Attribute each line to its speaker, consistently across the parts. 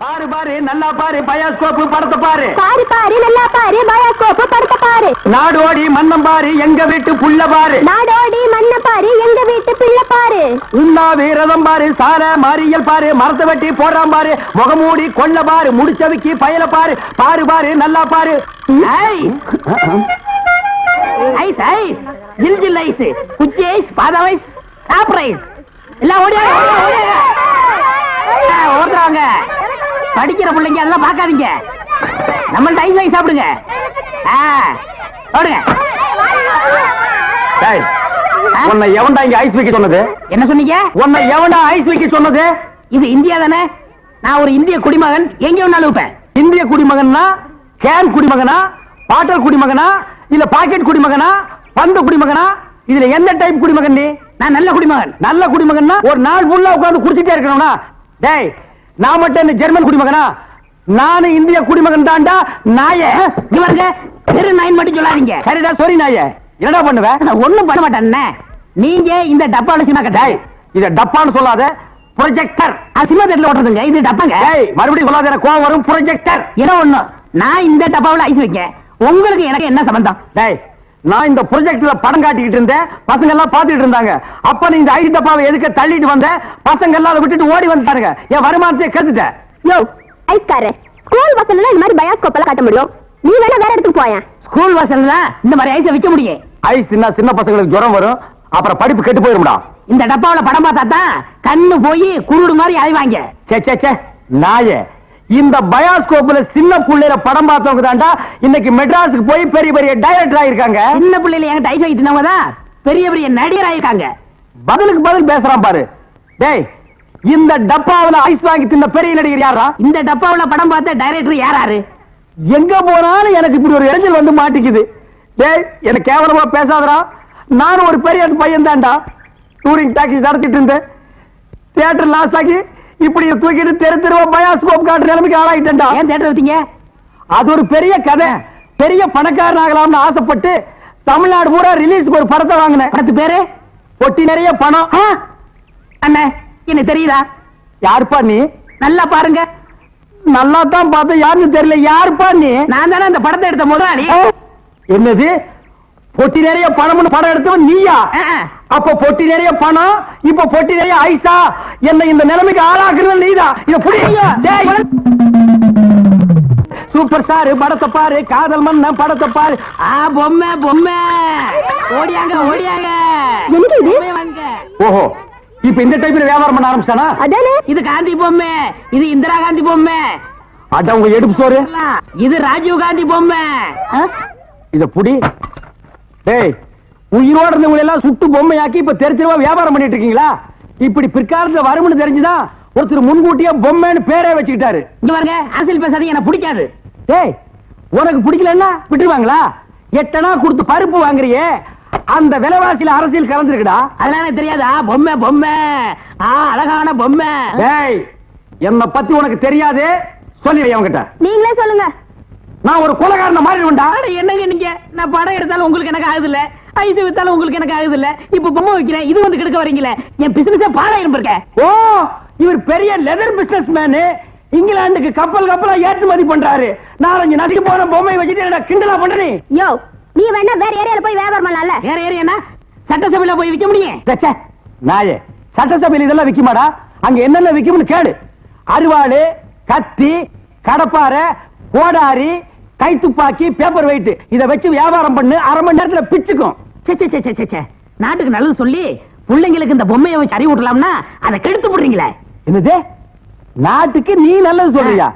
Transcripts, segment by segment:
Speaker 1: பாரு பாரு நல்லா பாரு பயாஸ்கோப் படத்தை பாரு.
Speaker 2: பாரு பாரு நல்லா பாரு பயாஸ்கோப் படத்தை பாரு.
Speaker 1: நாடோடி மன்னம் பாரு எங்க வீட்டு புள்ள பாரு.
Speaker 2: நாடோடி மன்ன பாரு எங்க வீட்டு பிள்ளை பாரு.
Speaker 1: உண்ணாவி ரதம் பாரு சார மாரியல் பாரு மரத்தை வெட்டி போடுறான் பாரு முகமூடி கொள்ள பாரு முடிச்சவிக்கி பயல பாரு. பாரு பாரு நல்லா பாரு. ஐஸ் ஐஸ் ஜில் ஜில் ஐஸ் குச்சி ஐஸ் பாதாம் ஐஸ் சாப்பிட்ற ஐஸ் எல்லாம் ஓடுறாங்க. படிக்கிற பிள்ளைங்க அதெல்லாம் பார்க்காதீங்க. நம்மள்ட்ட ஐஸ் வாங்கி சாப்பிடுங்க. ஓடுங்க. உன்னை எவன்டா இங்க ஐஸ் வைக்க சொன்னது? என்ன சொன்னீங்க? உன்னை எவன்டா ஐஸ் வைக்க சொன்னது? இது இந்தியா தானே? நான் ஒரு இந்திய குடிமகன். எங்க வேணாலும் வைப்பேன். இந்திய குடிமகன்னா கேன் குடிமகனா பாட்டல் குடிமகனா இல்ல பாக்கெட் குடிமகனா பந்து குடிமகனா? இதுல எந்த டைப் குடிமகன் நீ? நான் நல்ல குடிமகன். நல்ல குடிமகன்னா ஒரு நாள் ஃபுல்லா உட்கார்ந்து குடிச்சிட்டே இருக்கணும்னா? டேய் நான் மட்டும் இந்த ஜெர்மன் குடிமகனா? நானும் இந்திய குடிமகன் தான்டா. நாயே இவருங்க தெரு நாயின் மட்டும் சொல்லாதீங்க. சரிடா சாரி நாயே. என்னடா பண்ணுவேன்? நான் ஒண்ணும் பண்ண மாட்டேன். நீங்க இந்த டப்பால சினிமா கட்டாய். இத டப்பான்னு சொல்லாத ப்ரொஜெக்டர். சினிமா தேட்டர்ல ஓட்டுறதுங்க. இது டப்பாங்க. மறுபடியும் சொல்லாத எனக்கு கோவம் வரும். ப்ரொஜெக்டர் ஏதோ ஒண்ணு. நான் இந்த டப்பாவில் ஐஸ் வைக்க உங்களுக்கு எனக்கு என்ன சம்பந்தம்? டேய் நான் இந்த ப்ரொஜெக்ட்ல படம் காட்டிக்கிட்டு இருந்தேன். பசங்க எல்லாம் பாத்துக்கிட்டு இருந்தாங்க. அப்ப நீ இந்த ஐஸ் டப்பாவை எதுக்கு தள்ளிட்டு வந்த? பசங்க எல்லாம் அதை விட்டுட்டு ஓடி வந்துட்டாருங்க. என் வருமானத்தை கத்துட்டேன்.
Speaker 2: யோ ஐஸ்காரே ஸ்கூல் பசங்க இந்த மாதிரி பயாஸ்கோப் எல்லாம் காட்ட முடியும். நீ வேணா வேற இடத்துக்கு போயா. ஸ்கூல் பசங்க இந்த மாதிரி ஐஸை விற்க முடியும். ஐஸ் தின்னா சின்ன பசங்களுக்கு ஜுரம் வரும். அப்புறம் படிப்பு கெட்டு போயிரும்டா. இந்த டப்பாவில படம் பார்த்தா தான் கண்ணு போய் குருடு மாதிரி ஆய்வாங்க. சே சே சே நாயே. இந்த பயாஸ்கோப்ல சின்ன புள்ளையில படம் பார்த்தவங்க தான்டா இன்னைக்கு மெட்ராஸுக்கு போய் பெரிய பெரிய டைரக்டர் ஆயிருக்காங்க. சின்ன புள்ளையில என்கிட்ட ஐஸ் வைக்கிறவங்க தான் பெரிய பெரிய நடிகர் ஆயிருக்காங்க. பதிலுக்கு பதில் பேசுறான் பாரு. டேய் இந்த டப்பாவுல ஐஸ் வாங்கி தின்ன பெரிய நடிகர் யாரா? இந்த டப்பாவுல படம் பார்த்த டைரக்டர் யாராரு? எங்க போனாலும் எனக்கு இப்படி ஒரு இடைஞ்சல் வந்து மாட்டிக்குது. டேய் எனக்கு கேவலமா பேசாதடா. நானும் ஒரு பெரிய பையன் தான்டா. டூரிங் டாக்ஸி நடத்திட்டு இருந்தேன். தியேட்டர் லாஸ் ஆகி இப்படி தூக்கிட்டு தெரு தெருவா பயாஸ்கோப் காட்டுற நிலைமைக்கு ஆளாயிட்டேன்டா. ஏன் தியேட்டர் வச்சீங்க? அது ஒரு பெரிய கதை. பெரிய பணக்காரன் ஆகலாம்னு ஆசைப்பட்டு தமிழ்நாடு பூரா ரிலீஸ்க்கு ஒரு படத்தை வாங்கினேன். படத்து பேரு பொட்டி நிறைய பணம். அண்ணே என்ன தெரியுதா? யாருப்பா நீ? நல்லா பாருங்க. நல்லா தான் பார்த்தேன். யாருன்னு தெரியல. யாருப்பா நீ? நான் தானே அந்த படத்தை எடுத்த முதலாளி. என்னது பொட்டி நிறைய பணம்னு படம் எடுத்தவன் நீயா? அப்ப பொட்டி நிறைய பணம் இப்ப பொட்டி நிறைய ஐசா என்ன இந்த நிலைமைக்கு ஆளாக்குறது நீதான். இத புடிங்க. சூப்பர் ஸ்டார் படத்தை பாரு. காதல் மன்ன படத்தை பாரு. பொம்மை பொம்மை ஓடியாங்க ஓடியாங்க. ஓஹோ இப்ப இந்த டைப்ல வியாபாரம் பண்ண ஆரம்பிச்சானா? இது காந்தி பொம்மை. இது இந்திரா காந்தி பொம்மை. அட உங்க எடுப்பு சோறு. இது ராஜீவ் காந்தி பொம்மை. இத புடி. டேய் உயிரோட இருந்தவங்க எல்லாம் சுட்டு பொம்மையாக்கி இப்ப தெரிஞ்சிருவா வியாபாரம் பண்ணிட்டு இருக்கீங்களா? இப்படி பிற்காலத்துல வரும்னு தெரிஞ்சுதான் ஒருத்தர் முன்கூட்டியே பொம்மைன்னு பேரே வச்சுக்கிட்டாரு. இங்க பாருங்க அரசியல் பேசாதீங்க. எனக்கு பிடிக்காது. டேய் உனக்கு பிடிக்கலன்னா விட்டுருவாங்களா? எட்டனா கொடுத்து பருப்பு வாங்குறியே அந்த விலைவாசியில அரசியல் கலந்துருக்குடா. அதெல்லாம் எனக்கு தெரியாதா? பொம்மை பொம்மை அழகான பொம்மை. டேய் என்ன பத்தி உனக்கு தெரியாது. சொல்லிடுறேன் அவங்கிட்ட. நீங்களே சொல்லுங்க. நான் ஒரு கொலைகாரன மாறிடுவேன்டா. என்னங்க நீங்க? நான் படம் எடுத்தாலும் உங்களுக்கு எனக்கு ஆகுது இல்ல. ஐஸ் வித்தாலும் உங்களுக்கு எனக்கு ஆகுது இல்ல. இப்ப பொம்மை வைக்கிறேன். இது வந்து கெடுக்க வரீங்களே. என் பிசினஸே பாழாயிரும் இருக்க. ஓ இவர் பெரிய லெதர் பிசினஸ் மேன். இங்கிலாந்துக்கு கப்பல் கப்பலா ஏற்றுமதி பண்றாரு. நாலஞ்சு நதிக்கு போன பொம்மை வச்சுட்டு என்ன கிண்டலா பண்றீ? யோ நீ வேணா வேற ஏரியால போய் வியாபாரம் பண்ணலாம்ல. வேற ஏரியானா சட்டசபையில போய் விக்க முடியும். நாயே சட்டசபையில இதெல்லாம் விக்குமாடா? அங்க என்னென்ன விக்கும்னு கேளு. அருவாளு கத்தி கடப்பாரை கோடாரி கைத்துப்பாக்கி பேப்பர் வெயிட் இத வச்சு வியாபாரம் பண்ணு. அரை மணி நேரத்துல பிச்சுக்கும். நாட்டுக்கு நல்லது சொல்லி பிள்ளைங்களுக்கு இந்த பொம்மையை வச்சு அறிவு விடலாம்னா அதை கெடுத்து போடுறீங்களே. என்னது நாட்டுக்கு நீ நல்லது சொல்றியா?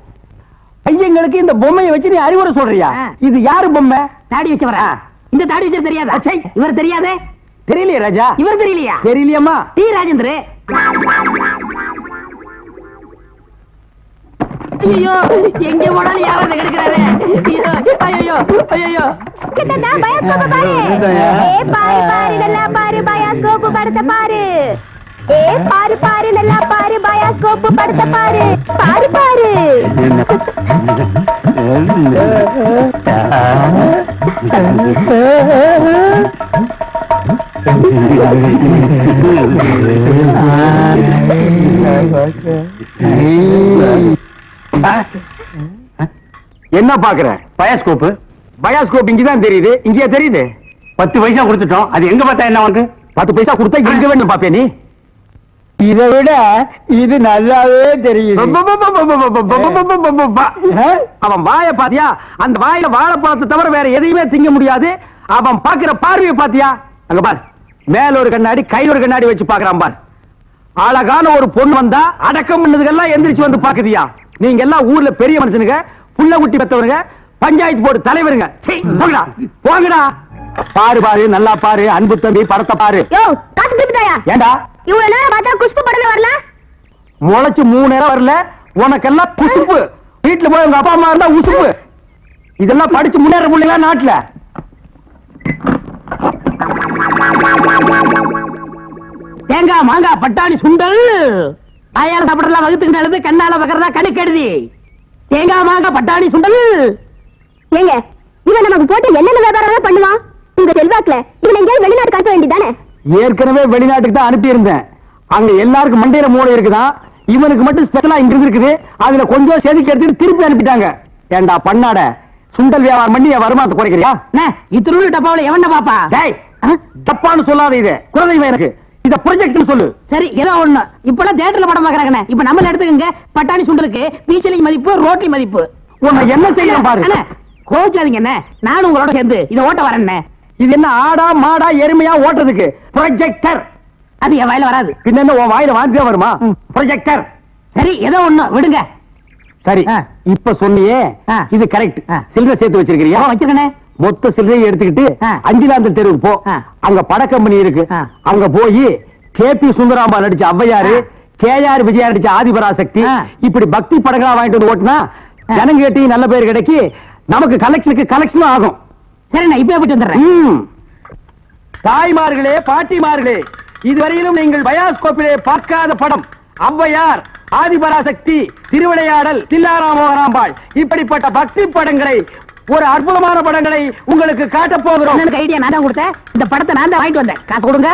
Speaker 2: பையங்களுக்கு இந்த பொம்மையை வச்சு நீ அறிவுரை சொல்றியா? இது யாரு பொம்மை? தாடி வச்சவரா? இந்த தாடி வச்சது தெரியாதா? இவர் தெரியாதே. தெரியலையா ராஜா? இவர் தெரியலையா? தெரியலையம்மா. டி ராஜேந்திர. ஐயோ எங்க போனாலும் யாராவது கெடுக்கிறாரே. ஐயோ ஐயோ கிட்டடா பயாஸ்கோப் பாரு. பாரு பாரு நல்லா பாரு பயாஸ்கோப் படத்தை பாரு. பாரு பாரு நல்லா பாரு பயாஸ்கோப் படத்தை பாரு. பாரு பாரு. என்ன பாக்குற? பயாஸ்கோப். பயாஸ்கோப் இங்கதான் தெரியுது. இங்கேயே தெரியுது. 10 பைசா கொடுத்துட்டோம். அது எங்க பார்த்தா என்ன உனக்கு? 10 பைசா கொடுத்தா எங்க வேணும் பாப்பே நீ? இதை விட இது நல்லாவே தெரியுது. அவன் வாய பாத்தியா? அந்த வாயில வாழைப்பழத்தை தவிர வேற எதையுமே திங்க முடியாது. அவன் பாக்குற பார்வையை பாத்தியா? அங்க பார், மேல ஒரு கண்ணாடி, கையில ஒரு கண்ணாடி வச்சு பாக்குறான் பார். அழகான ஒரு பொண்ணு வந்தா அடக்கம் பண்ணதுக்கெல்லாம் எந்திரிச்சு வந்து பாக்குதியா? நீங்க எல்லாம் ஊர்ல பெரிய மனுஷனுங்க, புள்ள குட்டி பெத்தவருங்க, பஞ்சாயத்து போர்டு தலைவருங்க. போங்கடா போங்கடா. பாரு பாரு, நல்லா பாரு. அன்பு தம்பி படத்தை பாரு. ஏண்டா
Speaker 3: இவ்வளவு நேரம் பார்த்தா குஷ்பு படமே வரல?
Speaker 2: முளைச்சு 3 நேரம் வரல. உனக்கெல்லாம் குசுப்பு. வீட்டுல போய் உங்க அப்பா அம்மா இருந்தா உசுப்பு. இதெல்லாம் படிச்சு முன்னேற முடியல நாட்டுல. தேங்காய் மாங்காய் பட்டாணி சுண்டல் வாயால சாப்பிடலாம், வகுத்துக்கு நல்லது, கண்ணால வகர்றதா கடுக்கெடுதி. தேங்காய் மாங்காய் பட்டாணி சுண்டல்.
Speaker 3: ஏங்க, இவன் நமக்கு போட்டு என்னென்ன வியாபாரம் பண்ணுவான்? உங்க செல்வாக்குல இவன் எங்கேயாவது வெளிநாட்டு காட்ட வேண்டியதானே? ஏற்கனவே வெளிநாட்டுக்கு தான் அனுப்பி இருந்தேன். அங்க எல்லாருக்கும் மண்டையில மூளை இருக்குதான், இவனுக்கு மட்டும் ஸ்பெஷலா இங்க இருக்குது. அதுல கொஞ்சம் செதுக்கி எடுத்து திருப்பி அனுப்பிட்டாங்க. ஏண்டா பண்ணாட, சுண்டல் வியாபாரம் பண்ணி என் வருமானத்தை குறைக்கிறியா? இத்திரு டப்பாவில எவன பாப்பா? டப்பான்னு சொல்லாத, இது குழந்தைங்க எனக்கு. இத ப்ரொஜெக்ட் சொல்லு. சரி, ஏதோ ஒண்ணு. இப்பெல்லாம் தியேட்டர்ல படம் பாக்குறாங்க. இப்ப நம்மள எடுத்துக்கங்க. பட்டாணி சுண்டலுக்கு பீச்சலி மதிப்பு, ரோட்டி மதிப்பு. உன்னை என்ன செய்யணும் பாரு. கோச்சாதீங்க என்ன, நானும் உங்களோட சேர்ந்து இதை ஓட்ட வரேன். இது என்ன ஆடா மாடா எருமையா ஓட்டுறதுக்கு? ப்ரொஜெக்டர். அது என் வாயில வராது. பின்ன என்ன உன் வாயில வாந்தியா வருமா? ப்ரொஜெக்டர். சரி, ஏதோ ஒண்ணு விடுங்க. சரி, இப்ப சொன்னியே இது கரெக்ட். சில்லறை சேர்த்து வச்சிருக்கிறியா? வச்சிருக்கேன். மொத்த சில்லறையை எடுத்துக்கிட்டு 5ஆம் தெருவுக்கு போ. அங்க பட கம்பெனி இருக்கு. அங்க போய் கேபி சுந்தராம்பா நடிச்ச ஔவையாரு, கேஆர் விஜயா நடிச்ச ஆதிபராசக்தி, இப்படி பக்தி படங்களா வாங்கிட்டு வந்து ஓட்டுனா ஜனங்க கேட்டி நல்ல பேர் கிடைக்கி, நமக்கு கலெக்ஷன் ஆகும். சரி, நான் இப்ப போயிட்டு வந்துடுறேன். தாய்மார்களே, பாட்டிமார்களே, இதுவரையிலும் நீங்கள் பயாஸ்கோப்பிலே பார்க்காத படம் ஔவையார், ஆதிபராசக்தி, திருவிளையாடல், தில்லாராமோகராம்பாள், இப்படிப்பட்ட பக்தி படங்களை, ஒரு அற்புதமான படங்களை உங்களுக்கு காட்ட போகிறோம். ஐடியா நான் தான் கொடுத்தேன். இந்த படத்தை நான் தான் வாங்கிட்டு வந்தேன். காசு கொடுங்க.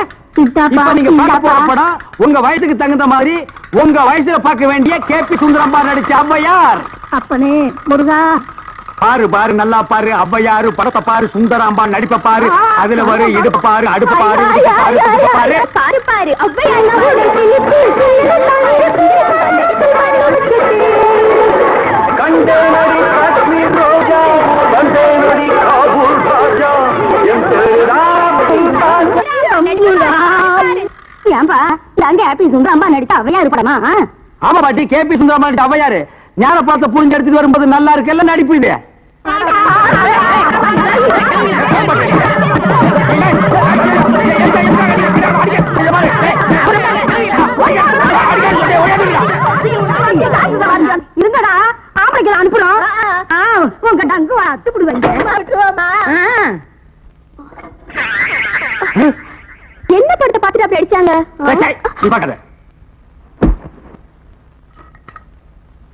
Speaker 3: நீங்க பார்க்க போற படம் உங்க வயசுக்கு தகுந்த மாதிரி, உங்க வயசுல பார்க்க வேண்டிய கேபி சுந்தரம்பா நடிச்ச ஔவையார். அப்பனே முருகா,
Speaker 2: பாரு பாரு, நல்லா பாரு. ஔவையாரு படத்தை பாரு, சுந்தராம்பா நடிப்ப பாரு. அதுல வரு இடுப்பு பாரு, அடுப்பு பாரு, பாரு
Speaker 3: பாரு பாரு. ஏன்பா, எங்க ஹாப்பி சுந்தரம்பா நடிச்ச ஔவையாரு படமா?
Speaker 2: ஆமா பாட்டி, கேபி சுந்தரம்பா நடிச்ச ஔவையாரு. ஞான பார்த்த புரிஞ்சு எடுத்துட்டு வரும்போது நல்லா இருக்குல்ல நடிப்பு இது.
Speaker 3: இருங்கடா, ஆம்பளைக்கு அனுப்புறோம். உங்க டங்கு அத்துப்படி வந்து என்ன படத்தை பார்த்துட்டு அப்படி அடிச்சாங்க?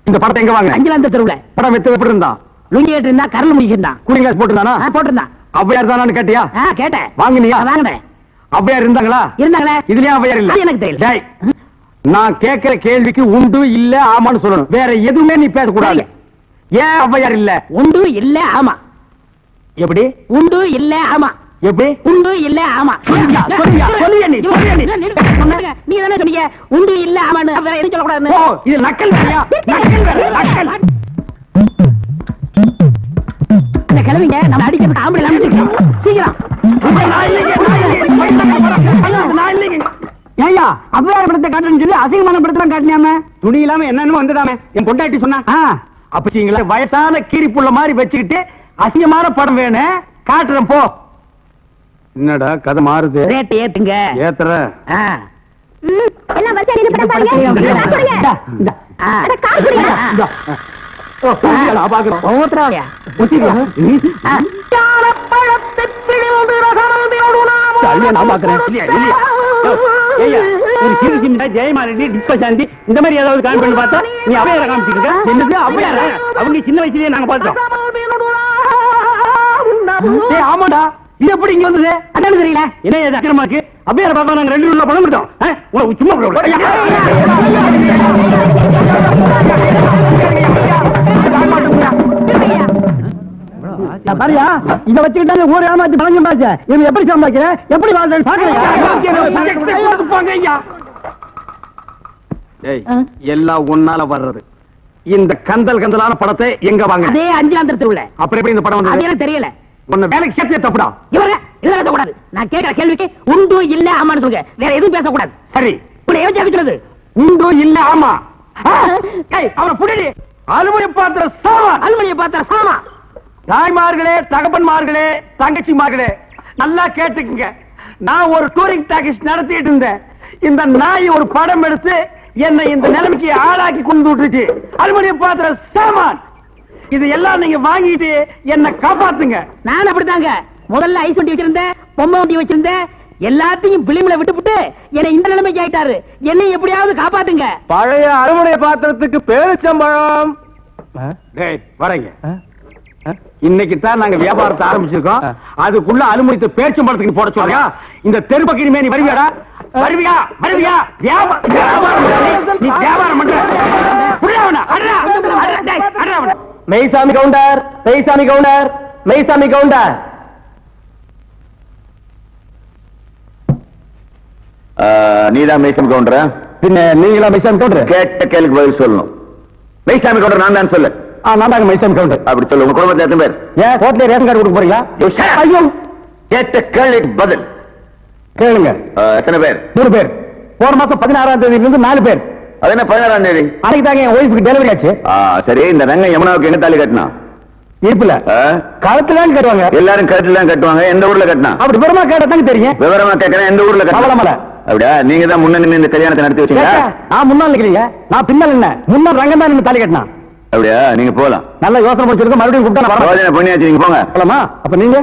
Speaker 2: இந்த படத்தை எங்க வாங்க?
Speaker 1: 5ஆம் தெருவுல.
Speaker 2: படம் வித்து எப்படி இருந்தா?
Speaker 1: லுங்கி ஏட்டு இருந்தா, கரல் முடிக்கிருந்தான்.
Speaker 2: கூலிங் போட்டுருந்தானா?
Speaker 1: போட்டிருந்தான்.
Speaker 2: ஔவையார் தானு கேட்டியா?
Speaker 1: கேட்டேன்.
Speaker 2: வாங்கினியா?
Speaker 1: வாங்கினேன்.
Speaker 2: ஔவையார் இருந்தாங்களா?
Speaker 1: இருந்தாங்களே.
Speaker 2: இதுலயும் ஔவையார் இல்ல?
Speaker 1: எனக்கு தெரியல.
Speaker 2: நான் கேட்கிற கேள்விக்கு உண்டு இல்ல ஆமான்னு சொல்லணும். வேற எதுவுமே நீ பேசக்கூடாது. ஏன் ஔவையார் இல்ல?
Speaker 1: உண்டு இல்ல ஆமா.
Speaker 2: எப்படி?
Speaker 1: உண்டு இல்ல ஆமா.
Speaker 2: எப்படி?
Speaker 1: உண்டு இல்ல ஆமா. நீங்க தானே சொன்னீங்க உண்டு இல்ல ஆமான்னு. வேற எதுவும் சொல்லக்கூடாது.
Speaker 2: இது நக்கல் வேலையா? நக்கல்.
Speaker 1: அந்த கிழவிங்க நம்ம அடிக்கிறதுக்கு ஆம்பளை இல்லாம சீக்கிரம்.
Speaker 2: ஏயா ஔவையார் படத்தை காட்டுன்னு சொல்லி அசிங்கமான படத்தெல்லாம் காட்டினாம? துணி இல்லாம என்னன்னு வந்துடாம என் பொண்டாட்டி சொன்னா. அப்பீங்களா, வயசான கீரிப்புள்ள மாதிரி வச்சுக்கிட்டு அசிங்கமான படம் வேணும் காட்டுறேன் போ. என்னடா கதை மாறுது?
Speaker 1: ரேட் ஏத்துங்க.
Speaker 2: ஏத்துற
Speaker 3: எல்லாம் வரிசையா நின்னு படம் பாருங்க. அட காசுறியா?
Speaker 2: பாக்குறோம்.
Speaker 1: ஓத்ராவையா?
Speaker 2: ஜெயமாலினி, டிஸ்கசாந்தி இந்த மாதிரி ஏதாவது காமி பண்ணி பார்த்தா நீ ஔவையார காமிச்சிருக்க. என்னது ஔவையார? அவங்க சின்ன வயசுலயே நாங்க பார்த்தோம். ஆமாடா, இது எப்படி இங்க வந்தது?
Speaker 1: அதான் தெரியல.
Speaker 2: என்ன இது அக்கிரமா இருக்கு? ஔவையார பார்த்தா நாங்க 2 உள்ள பணம் கொடுத்தோம். சும்மா சரியா இத வச்சுக்கிட்டாங்க ஊர் ஏமாத்தி பணம் சம்பாதிச்ச இவன் எப்படி சம்பாதிக்கிற எப்படி வாழ்றேன்னு பாக்குறீங்க எல்லாம் ஒன்னால வர்றது இந்த கந்தல் கந்தலான படத்தை எங்க வாங்க
Speaker 1: அதே அஞ்சாந்திரத்தில் உள்ள
Speaker 2: அப்புறம் எப்படி இந்த படம் வந்து
Speaker 1: எனக்கு தெரியல
Speaker 2: உன்னை வேலைக்கு சேர்த்து தப்புடா
Speaker 1: இவர இதெல்லாம் பேசக்கூடாது நான் கேட்கிற கேள்விக்கு உண்டு இல்ல ஆமான்னு சொல்லுங்க வேற எதுவும் பேசக்கூடாது
Speaker 2: சரி
Speaker 1: இப்படி ஏன் கேட்கிறது
Speaker 2: உண்டு இல்ல ஆமா அவனை புடி அலுவலக பாத்திர சாமா
Speaker 1: அலுவலிய பார்த்தா சாமா
Speaker 2: தாய்மார்களே தகப்பன்மார்களே தங்கச்சிமார்களே நல்லா கேட்டுக்குங்க நான் ஒரு டூரிங் பேக்கேஜ் நடத்திட்டு இருந்தேன் இந்த நாய் ஒரு படம் எடுத்து என்னை இந்த நிலைமைக்கு ஆளாக்கி கொண்டு விட்டுச்சு அலுவலிய பாத்திர சாமான் இது எல்லாம் நீங்க வாங்கிட்டு என்ன காப்பாத்துங்க
Speaker 1: நான் அப்படித்தாங்க முதல்ல ஐஸ் வண்டி வச்சிருந்தேன் பொம்மை வண்டி வச்சிருந்தேன் எல்லாத்தையும் பிலிம்ல விட்டுவிட்டு என்னை இந்த நிலைமைக்கு ஆயிட்டாரு என்னை எப்படியாவது காப்பாத்துங்க
Speaker 2: பழைய அறுவடை பாத்திரத்துக்கு பேரிச்சம்பழம் வரீங்க இன்னைக்கு தான் நாங்க வியாபாரத்தை ஆரம்பிச்சிருக்கோம் அதுக்குள்ள அலுமினியத்தை பேரிச்சம்பழத்துக்கு போட சொல்றியா இந்த தெரு பக்கிரிமே நீ வருவியாடா வருவியா வருவியா நீ வியாபாரம் பண்ற மெய்சாமி கவுண்டர் மெய்சாமி கவுண்டர் மெய்சாமி கவுண்டர்
Speaker 4: நீதான் மெய்சாமி கவுண்டரா?
Speaker 2: பின்ன நீங்களா மெய்சாமி கவுண்டர்?
Speaker 4: கேட்ட கேள்விக்கு பதில் சொல்லணும். மெய்சாமி கவுண்டர் நான் தான் சொல்லு.
Speaker 2: நான் தாங்க மெய்சாமி கவுண்டர்.
Speaker 4: அப்படி சொல்லு. உங்க குடும்பத்துல எத்தனை பேர்?
Speaker 2: ஏன் ஹோட்டல்ல ரேஷன் கார்டு கொடுக்க போறீங்களா?
Speaker 4: ஐயோ, கேட்ட கேள்விக்கு பதில்
Speaker 2: கேளுங்க.
Speaker 4: எத்தனை பேர்?
Speaker 2: 3 பேர். போன மாசம் 16ஆம் தேதியில இருந்து 4 பேர்.
Speaker 4: அது என்ன 16ஆம் தேதி?
Speaker 2: அன்னைக்கு தாங்க என் ஒய்ஃபுக்கு டெலிவரி ஆச்சு.
Speaker 4: சரி, இந்த ரங்கம் யமுனாவுக்கு எங்க தாலி கட்டினா?
Speaker 2: இருப்புல கழுத்துல கட்டுவாங்க.
Speaker 4: எல்லாரும் கழுத்துல கட்டுவாங்க. எந்த ஊர்ல கட்டினா?
Speaker 2: அப்படி விவரமா கேட்டதாங்க தெரியும்.
Speaker 4: விவரமா கேட்கறேன். எந்த ஊர்ல கட்டல? அப்படியா? நீங்க தான் முன்ன நின்னு இந்த கல்யாணத்தை நடத்தி வச்சீங்க.
Speaker 2: நான் முன்னாள் நிக்கிறீங்க, நான் பின்னால் என்ன? முன்னாள் ரங்கம் தான் தாலி கட்டினா.
Speaker 4: அப்படியா? நீங்க போலாம்.
Speaker 2: நல்ல யோசனை முடிச்சிருக்க. மறுபடியும் கூப்பிட்டா
Speaker 4: பொண்ணியாச்சு, நீங்க போங்க.
Speaker 2: போலாமா? அப்ப நீங்க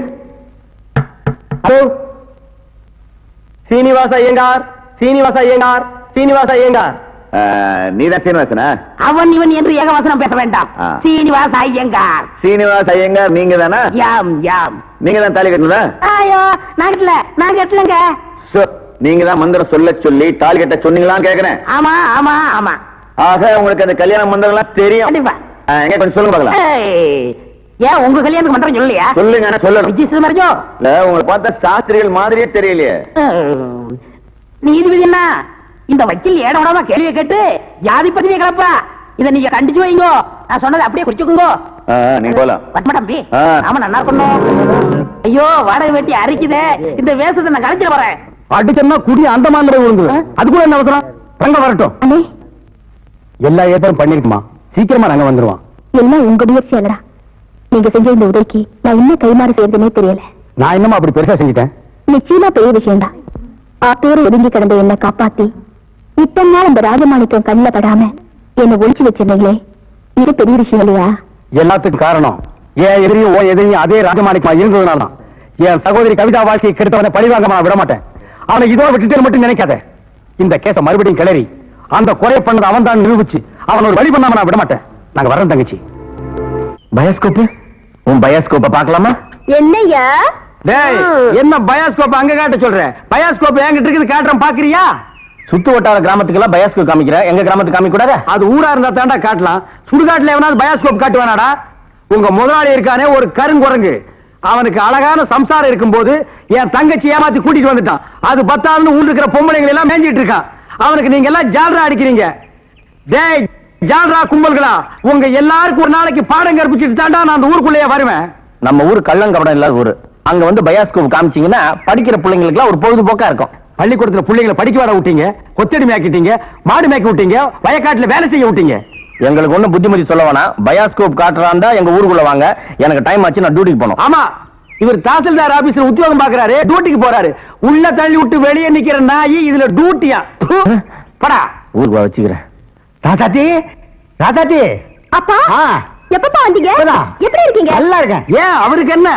Speaker 2: ஹலோ சீனிவாச ஐயங்கார், சீனிவாச ஐயங்கார், சீனிவாச ஐயங்கார்.
Speaker 4: நீதான் சீனிவாசனா?
Speaker 1: அவன் இவன் என்று ஏகவசனம் பேச வேண்டாம். சீனிவாச ஐயங்கார்.
Speaker 4: சீனிவாச ஐயங்கார் நீங்க தானா?
Speaker 1: யாம் யாம்.
Speaker 4: நீங்க தான் தாலி கட்டினதா?
Speaker 1: ஐயோ, நான் கட்டலங்க.
Speaker 4: நீங்க தான் மந்திரம் சொல்ல சொல்லி தாலி கட்ட சொன்னீங்களான்னு கேக்குறேன்.
Speaker 1: ஆமா ஆமா ஆமா.
Speaker 4: ஆக உங்களுக்கு அந்த கல்யாண மந்திரம் எல்லாம் தெரியும்.
Speaker 1: கண்டிப்பா.
Speaker 4: எங்க கொஞ்சம் சொல்லுங்க பார்க்கலாம்.
Speaker 1: ஏன் உங்க கல்யாணத்துக்கு மந்திரம் சொல்லலையா?
Speaker 4: சொல்லுங்க. நான் சொல்லணும்.
Speaker 1: ரிஜிஸ்டர் மரஜோ
Speaker 4: இல்ல, உங்களை பார்த்தா சாஸ்திரிகள் மாதிரியே தெரியலையே.
Speaker 1: நீதிபதி என்ன இந்த வக்கீல் ஏட விடாம கேள்வியை கேட்டு ஜாதி பத்திரிகை கிளப்பா. இதை நீங்க கண்டிச்சு வைங்கோ. நான் சொன்னதை அப்படியே குறிச்சுக்குங்கோ.
Speaker 4: நீங்க போலாம்.
Speaker 1: பத்மா தம்பி, நாம நல்லா இருக்கணும். ஐயோ, வாடகை வெட்டி அரிக்குதே. இந்த வேஷத்தை நான் கலைச்சிட வரேன்.
Speaker 2: அடிச்சோம்னா குடி அந்த மாதிரி விழுந்து. அதுக்குள்ள என்ன அவசரம்? ரங்க வரட்டும். எல்லா ஏற்பாடும் பண்ணிருக்குமா? சீக்கிரமா ரங்க வந்துருவான்.
Speaker 3: எல்லாம் உங்க முயற்சி அல்லடா. நீங்க செஞ்ச இந்த உதவிக்கு நான் இன்னும் கைமாறு செய்யறதுனே தெரியல.
Speaker 2: நான் என்னமா அப்படி பெருசா செஞ்சுட்டேன்?
Speaker 3: நிச்சயமா பெரிய விஷயம்தான். ஆத்தோடு ஒதுங்கி கிடந்த என்ன காப்பாத்தி இத்தனை நாள் இந்த ராஜமாணிக்கம் கண்ணில் படாம என்ன ஒழிச்சு வச்சிருந்தீங்களே, இது பெரிய விஷயம் இல்லையா?
Speaker 2: எல்லாத்துக்கும் காரணம் ஏன் எதிரியும் ஓ எதிரியும் அதே ராஜமாணிக்கமா இருந்ததுனால. என் சகோதரி கவிதா வாழ்க்கையை கெடுத்தவனை பழிவாங்கமா விட மாட்டேன். அவனை இதோட விட்டுட்டு மட்டும் நினைக்காத. இந்த கேஸ மறுபடியும் கிளறி அந்த குறைய பண்ணது அவன் தான் நிரூபிச்சு அவன் ஒரு வழி பண்ணாம நான் விட மாட்டேன். நாங்க வரோம் தங்கச்சி. பயாஸ்கோப், உன் பயாஸ்கோப்ப பாக்கலாமா?
Speaker 3: என்னையா
Speaker 2: என்ன பயாஸ்கோப் அங்க காட்ட சொல்ற? பயாஸ்கோப் என்கிட்ட இருக்குது, காட்டுறேன், பாக்குறியா? சுத்து வட்டார கிராமத்துக்கு எல்லாம் பயாஸ்கோப் காமிக்கிற, எங்க கிராமத்துக்கு காமிக்க கூடாது? அது ஊரா இருந்தா தாண்டா காட்டலாம். சுடுகாட்டுல எவனாவது பயாஸ்கோப் காட்டுவானாடா? உங்க முதலாளி இருக்கானே ஒரு கருங்குரங்கு, அவனுக்கு அழகான சம்சாரம் இருக்கும் போது என் தங்கச்சி ஏமாத்தி கூட்டிட்டு வந்துட்டான். அது பத்தாதுன்னு ஊர் இருக்கிற பொம்பளைங்களை எல்லாம் மேஞ்சிட்டு இருக்கான். அவனுக்கு நீங்க எல்லாம் ஜால்ரா அடிக்கிறீங்க. டேய் ஜால்ரா கும்பல்களா, உங்க எல்லாருக்கும் ஒரு நாளைக்கு பாடம் கற்பிச்சுட்டு தாண்டா நான் அந்த ஊருக்குள்ளேயே வருவேன். நம்ம ஊர் கள்ளங்கபடம் இல்லாத ஊரு. அங்க வந்து பயாஸ்கோப் காமிச்சீங்கன்னா படிக்கிற பிள்ளைங்களுக்கு ஒரு பொழுதுபோக்கா இருக்கும். பள்ளிக்கூடத்துல பிள்ளைங்களை படிக்க வர விட்டீங்க, கொத்தடி மேய்க்கிட்டீங்க, மாடு மேய்க்க விட்டீங்க, வயக்காட்டுல வேலை செய்ய விட்டீங்க. எங்களுக்கு ஒண்ணு புத்திமதி சொல்ல வேணாம். பயாஸ்கோப் காட்டுறாண்டா எங்க ஊருக்குள்ள வாங்க. எனக்கு டைம் ஆச்சு, நான் டியூட்டிக்கு போகணும். ஆமா, இவர் தாசில்தார் ஆபீஸ்ல உத்தியோகம் பாக்குறாரு, டியூட்டிக்கு போறாரு. உள்ள தள்ளி விட்டு வெளியே நிக்கிற நாய் இதுல டியூட்டியா? படா ஊருக்கு வச்சுக்கிறேன். ராசாத்தி, ராசாத்தி.
Speaker 3: அப்பா எப்பப்பா வந்தீங்க? எப்படி இருக்கீங்க?
Speaker 2: நல்லா இருக்கேன். ஏன் அவருக்கு என்ன?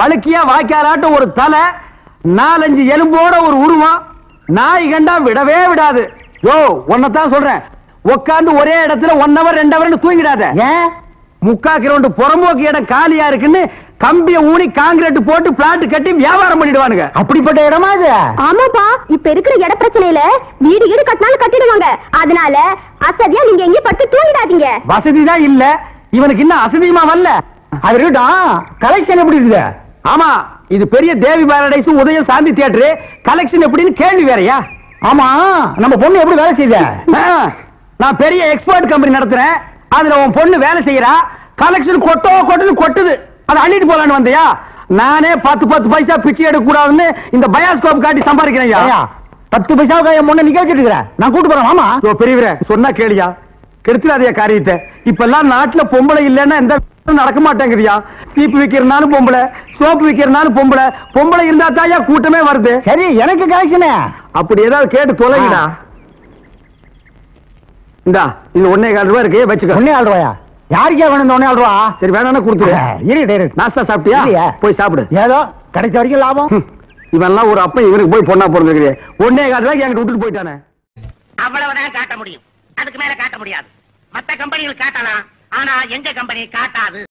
Speaker 2: வழுக்கியா வாய்க்காலாட்டம் ஒரு தலை, 4-5 எலும்போட ஒரு உருவம். நாய் கண்டா விடவே விடாது. யோ, ஒன்னதான் சொல்றேன், உட்காந்து ஒரே இடத்துல 1 hour 2 hour தூங்கிடாத. ஏன்? 3/4 கிலோமீட்டர் புறம்போக்கு இடம் காலியா இருக்குன்னு கம்பிய ஊனி காங்கிரீட் போட்டு பிளாட் கட்டி வியாபாரம் பண்ணிடுவானுங்க. அப்படிப்பட்ட இடமா அது?
Speaker 3: ஆமாப்பா, இப்ப இருக்கிற இட பிரச்சனையில வீடு வீடு கட்டினாலும் கட்டிடுவாங்க. அதனால அசதியா நீங்க எங்க பட்டு தூங்கிடாதீங்க.
Speaker 2: வசதி தான் இல்ல, இவனுக்கு இன்னும் அசதியுமா வரல. அது இருக்கட்டும், கலெக்ஷன் எப்படி இருக்குது? ஆமா, இது பெரிய தேவி பாரடைஸ் உதயம் சாந்தி தியேட்டர், கலெக்ஷன் எப்படின்னு கேள்வி வேறயா? ஆமா, நம்ம பொண்ணு எப்படி வேலை செய்யுது? நான் பெரிய எக்ஸ்போர்ட் கம்பெனி நடத்துறேன், அதுல உன் பொண்ணு வேலை செய்யறா, கலெக்ஷன் கொட்டுது, அதை அள்ளிட்டு போலான்னு வந்தியா? நானே 10 பைசா பிச்சை எடுக்க கூடாதுன்னு இந்த பயாஸ்கோப் காட்டி சம்பாதிக்கிறேன். 10 பைசாவுக்கு என் பொண்ணு நிக்க வச்சுட்டு இருக்கிறேன், நான் கூட்டு போறேன். ஆமா பெரியவரே, சொன்னா கேளியா, கெடுத்துடாதே காரியத்தை. இப்ப எல்லாம் நாட்டுல பொம்பளை இல்லைன்னா எந்த நடக்க மாட்டேங்குதியா? சீப்பு விக்கிறனாலும் பொம்பளை, சோப்பு விக்கிறனாலும் பொம்பளை இருந்தா தாயா கூட்டமே வருது. சரி, எனக்கு கலெக்ஷன் அப்படி ஏதாவது கேட்டு தொலைங்கடா. இந்தா, இது 1.25 ரூபாய் இருக்கு, வச்சுக்க. 1.25 ரூபாயா? யாருக்கே வேணும் இந்த 1.25 ரூபா? சரி, வேணாம்னா கொடுத்துரு. நாஸ்தா சாப்பிட்டியா? போய் சாப்பிடு. ஏதோ கிடைச்ச வரைக்கும் லாபம். இவெல்லாம் ஒரு அப்ப இவனுக்கு போய் பொண்ணா பிறந்திருக்கிறேன். 1.25 ரூபாய்க்கு என்கிட்ட விட்டுட்டு போயிட்டானே.
Speaker 5: அவ்வளவுதான் காட்ட முடியும், அதுக்கு மேல காட்ட முடியாது. மத்த கம்பெனிகள் காட்டலாம், ஆனா எங்க கம்பெனி காட்டாது.